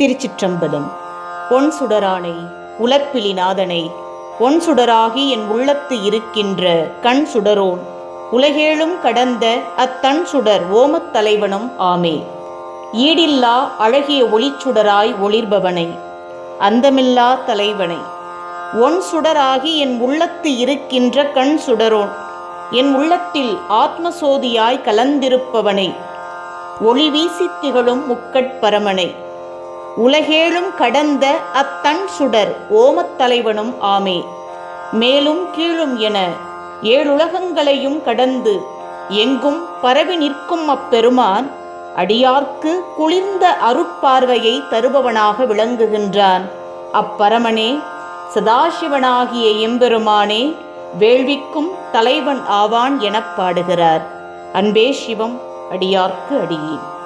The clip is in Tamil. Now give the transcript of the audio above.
திருச்சிற்றம்பலம். பொன் சுடரானை உலப்பிலிநாதனை பொன் சுடராகி என் உள்ளத்து இருக்கின்ற கண் சுடரோன் உலகேழும் கடந்த அத்தன் சுடர் ஓமத் தலைவனும் ஆமே. ஈடில்லா அழகிய ஒளிச்சுடராய் ஒளிர்பவனை அந்தமில்லா தலைவனை ஒன் சுடராகி என் உள்ளத்து இருக்கின்ற கண் சுடரோன் என் உள்ளத்தில் ஆத்மசோதியாய் கலந்திருப்பவனை ஒளி வீசி திகழும் முக்கட்பரமனை உலகேழும் கடந்த அத்தன் சுடர் ஓமத் தலைவனும் ஆமே. மேலும் கீழும் என ஏழுலகங்களையும் கடந்து எங்கும் பரவி நிற்கும் அப்பெருமான் அடியார்க்கு குளிர்ந்த அருட்பார்வையை தருபவனாக விளங்குகின்றான். அப்பரமனே சதாசிவனாகிய எம்பெருமானே வேள்விக்கும் தலைவன் ஆவான் எனப் பாடுகிறார். அன்பே சிவம், அடியார்க்கு அடியேன்.